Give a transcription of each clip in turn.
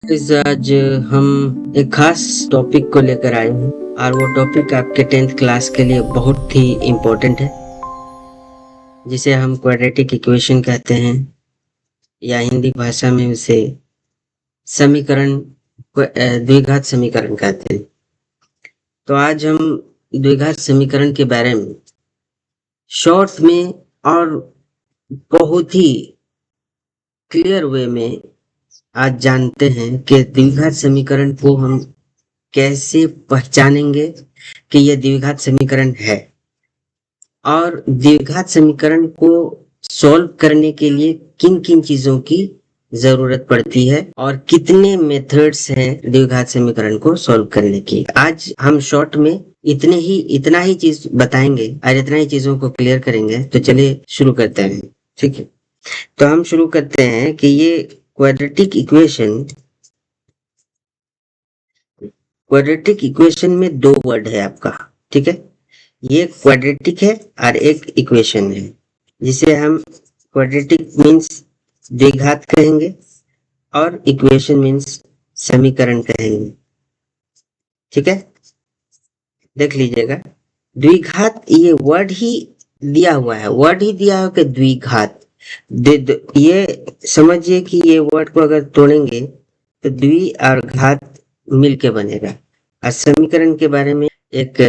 आज हम एक खास टॉपिक को लेकर आए हैं और वो टॉपिक आपके 10th क्लास के लिए बहुत ही इम्पोर्टेंट है, जिसे हम क्वाड्रेटिक इक्वेशन कहते हैं या हिंदी भाषा में उसे समीकरण द्विघात समीकरण कहते हैं। तो आज हम द्विघात समीकरण के बारे में शॉर्ट में और बहुत ही क्लियर वे में आज जानते हैं कि द्विघात समीकरण को हम कैसे पहचानेंगे कि यह द्विघात समीकरण है, और द्विघात समीकरण को सॉल्व करने के लिए किन किन चीजों की जरूरत पड़ती है और कितने मेथड्स हैं द्विघात समीकरण को सॉल्व करने की। आज हम शॉर्ट में इतना ही चीज बताएंगे और इतना ही चीजों को क्लियर करेंगे। तो चलिए शुरू करते हैं। ठीक है, तो हम शुरू करते हैं कि ये क्वाड्रेटिक इक्वेशन में दो वर्ड है आपका। ठीक है, ये क्वाड्रेटिक है और एक इक्वेशन है, जिसे हम क्वाड्रेटिक मीन्स द्विघात कहेंगे और इक्वेशन मीन्स समीकरण कहेंगे। ठीक है, देख लीजिएगा, द्विघात ये वर्ड ही दिया हुआ है कि द्विघात। ये समझिए कि ये वर्ड को अगर तोड़ेंगे तो द्वि और घात मिलके बनेगा। और समीकरण के बारे में एक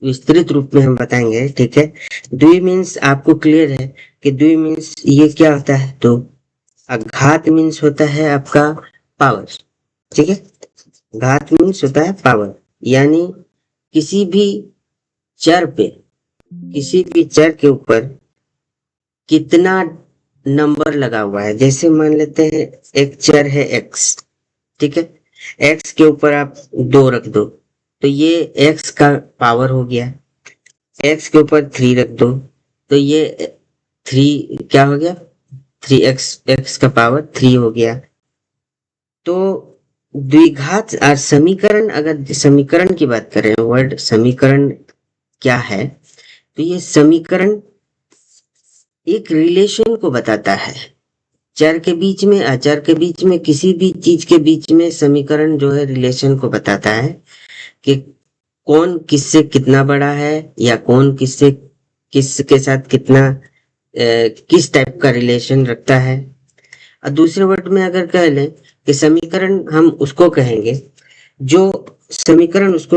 विस्तृत रूप में हम बताएंगे। ठीक है, द्वि मीन्स आपको क्लियर है कि द्वि मीन्स ये क्या होता है, तो घात मीन्स होता है आपका पावर। ठीक है, घात मीन्स होता है पावर, यानी किसी भी चर के ऊपर कितना नंबर लगा हुआ है। जैसे मान लेते हैं एक चर है x। ठीक है, x के ऊपर आप 2 रख दो तो ये x का पावर हो गया। x के ऊपर 3 रख दो तो ये 3 क्या हो गया, 3x का पावर 3 हो गया। तो द्विघात और समीकरण, अगर समीकरण की बात करें, वर्ड समीकरण क्या है, तो ये समीकरण एक रिलेशन को बताता है चर के बीच में, अचर के बीच में, किसी भी चीज के बीच में। समीकरण जो है रिलेशन को बताता है कि कौन किससे कितना बड़ा है या कौन किसके साथ कितना किस टाइप का रिलेशन रखता है। और दूसरे वर्ड में अगर कह लें कि समीकरण उसको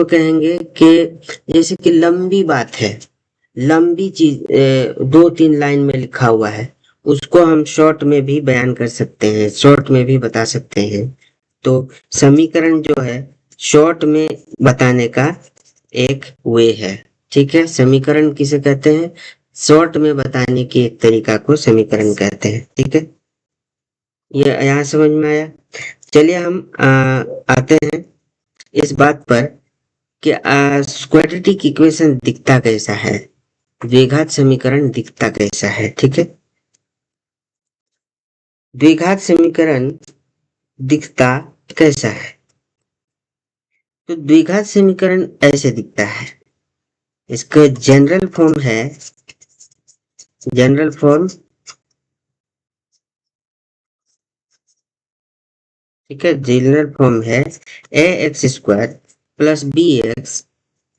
कहेंगे कि जैसे कि लंबी बात है, लंबी चीज 2-3 लाइन में लिखा हुआ है, उसको हम शॉर्ट में भी बयान कर सकते हैं, शॉर्ट में भी बता सकते हैं। तो समीकरण जो है शॉर्ट में बताने का एक वे है। ठीक है, समीकरण किसे कहते हैं, शॉर्ट में बताने की एक तरीका को समीकरण कहते हैं। ठीक है, ये यहाँ समझ में आया। चलिए हम आते हैं इस बात पर कि क्वाड्रेटिक इक्वेशन दिखता कैसा है, द्विघात समीकरण दिखता कैसा है। ठीक है, द्विघात समीकरण दिखता कैसा है, तो द्विघात समीकरण ऐसे दिखता है। इसका जनरल फॉर्म है, ठीक है, जनरल फॉर्म है ax² plus bx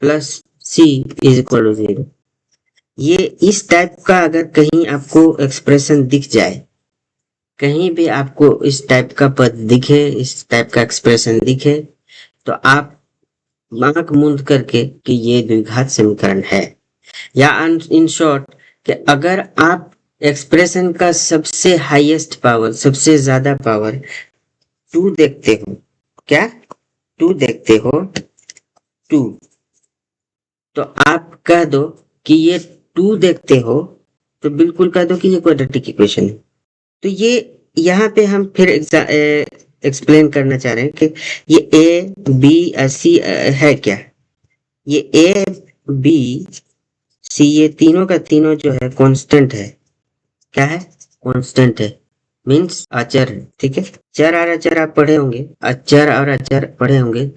plus c is equal to 0। ये इस टाइप का अगर कहीं आपको एक्सप्रेशन दिख जाए, कहीं भी आपको इस टाइप का पद दिखे, इस टाइप का एक्सप्रेशन दिखे, तो आप आंख मूंद करके कि ये द्विघात समीकरण है। या इन शॉर्ट कि अगर आप एक्सप्रेशन का सबसे हाईएस्ट पावर, सबसे ज्यादा पावर 2 देखते हो, क्या 2 देखते हो 2, तो आप कह दो कि ये 2 देखते हो, तो बिल्कुल कह दो कि ये क्वाड्रेटिक इक्वेशन है। तो ये यहाँ पे हम फिर एक्सप्लेन करना चाह रहे हैं कि ये ए बी सी है क्या। ये ए बी सी ये तीनों का तीनों जो है कांस्टेंट है। क्या है, कांस्टेंट है, मीन्स अचर है। ठीक है, चर और अचर आप पढ़े होंगे, अचर और अचर पढ़े होंगे।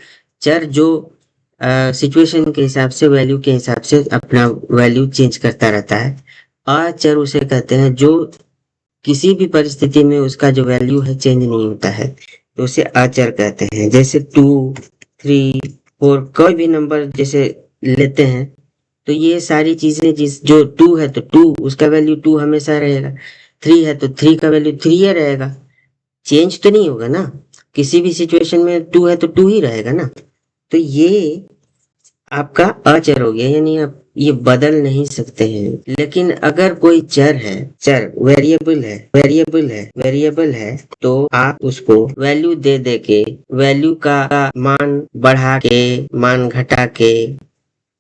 चर जो सिचुएशन के हिसाब से, वैल्यू के हिसाब से अपना वैल्यू चेंज करता रहता है। अचर उसे कहते हैं जो किसी भी परिस्थिति में उसका जो वैल्यू है चेंज नहीं होता है। तो उसे अचर कहते हैं। जैसे 2, 3, 4 कोई भी नंबर जैसे लेते हैं तो ये सारी चीजें जो 2 है तो 2 उसका वैल्यू 2 हमेशा रहेगा, 3 है तो 3 का वैल्यू 3 ही रहेगा, चेंज तो नहीं होगा ना। किसी भी सिचुएशन में 2 है तो 2 ही रहेगा ना। तो ये आपका अचर हो गया, यानी आप ये बदल नहीं सकते हैं। लेकिन अगर कोई चर है, चर वेरिएबल है तो आप उसको वैल्यू दे दे के, वैल्यू का मान बढ़ा के, मान घटा के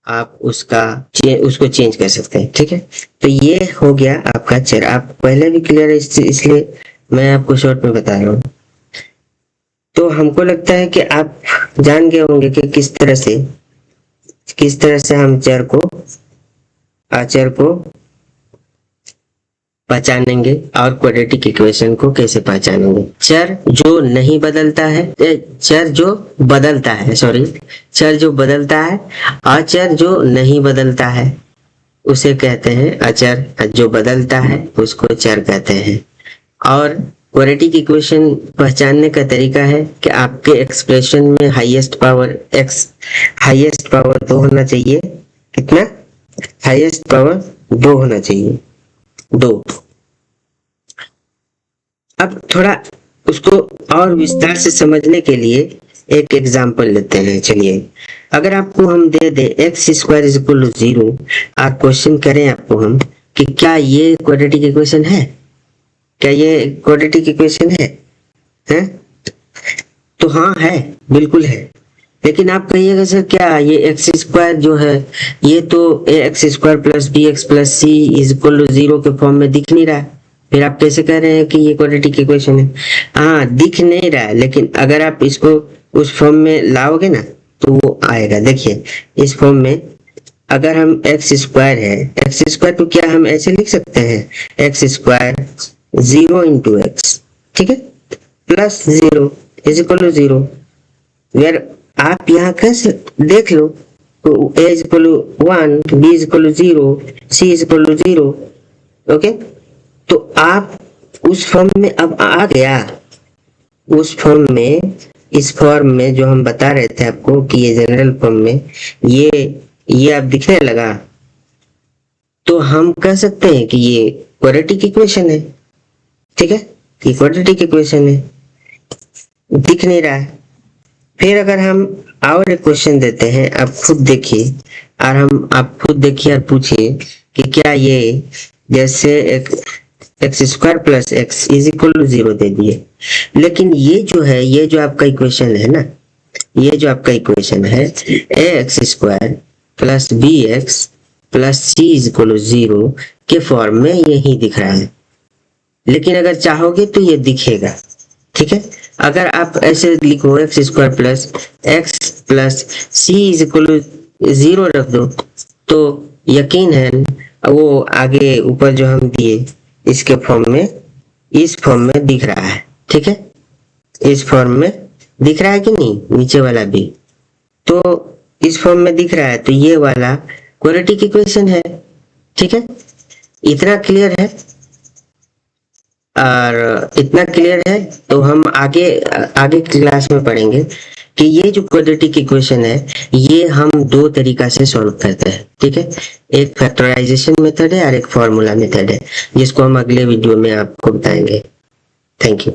आप उसको चेंज कर सकते हैं। ठीक है, तो ये हो गया आपका चर। आप पहले भी क्लियर है, इसलिए मैं आपको शॉर्ट में बता रहा हूँ। तो हमको लगता है कि आप जान गए होंगे कि किस तरह से हम अचर को पहचानेंगे और क्वाड्रेटिक इक्वेशन को कैसे पहचानेंगे। चर जो बदलता है, अचर जो नहीं बदलता है उसे कहते हैं अचर, जो बदलता है उसको चर कहते हैं। और क्वाड्रेटिक इक्वेशन पहचानने का तरीका है कि आपके एक्सप्रेशन में हाईएस्ट पावर 2 होना चाहिए। कितना? हाईएस्ट पावर 2 होना चाहिए, 2। अब थोड़ा उसको और विस्तार से समझने के लिए एक एग्जांपल लेते हैं। चलिए, अगर आपको हम दे दे x² = 0 और क्वेश्चन करें आपको हम कि क्या ये क्वाड्रेटिक इक्वेशन है, हैं? तो हाँ है, बिल्कुल है। लेकिन आप कहिएगा सर क्या ये x² जो है ये तो ax² + bx + c = 0 के फॉर्म में दिख नहीं रहा है, फिर आप कैसे कह रहे हैं कि ये क्वाड्रेटिक इक्वेशन है? हाँ, दिख नहीं रहा है, लेकिन अगर आप इसको उस फॉर्म में लाओगे ना तो वो आएगा। देखिए, इस फॉर्म में अगर हम x² को क्या हम ऐसे लिख सकते हैं, x² 0 × x, ठीक है, +0 = 0। वेयर आप यहाँ कैसे देख लो, तो a = 1, b = 0, c = 0। ओके, तो आप उस फॉर्म में अब आ गया, उस फॉर्म में, इस फॉर्म में जो हम बता रहे थे आपको कि ये जनरल फॉर्म में ये अब दिखने लगा, तो हम कह सकते हैं कि ये क्वाड्रेटिक इक्वेशन है। ठीक है, ये क्वाड्रेटिक इक्वेशन है, दिख नहीं रहा है। फिर अगर हम और एक क्वेश्चन देते हैं, आप खुद देखिए और पूछिए कि क्या ये, जैसे एक x² + x = 0 दे दिए, लेकिन ये जो आपका इक्वेशन है ना, ये जो आपका इक्वेशन है ax² + bx + c = 0 के फॉर्म में यही दिख रहा है। लेकिन अगर चाहोगे तो ये दिखेगा। ठीक है, अगर आप ऐसे लिखो x² + x + c = 0 रख दो तो यकीन है वो आगे ऊपर जो हम दिए इसके फॉर्म में, इस फॉर्म में दिख रहा है। ठीक है, इस फॉर्म में दिख रहा है कि नहीं, नीचे वाला भी तो इस फॉर्म में दिख रहा है, तो ये वाला क्वाड्रेटिक इक्वेशन है। ठीक है, इतना क्लियर है। और इतना क्लियर है तो हम आगे क्लास में पढ़ेंगे कि ये जो क्वाड्रेटिक इक्वेशन है ये हम 2 तरीका से सॉल्व करते हैं। ठीक है, एक फैक्टराइजेशन मेथड है और एक फॉर्मूला मेथड है, जिसको हम अगले वीडियो में आपको बताएंगे। Thank you.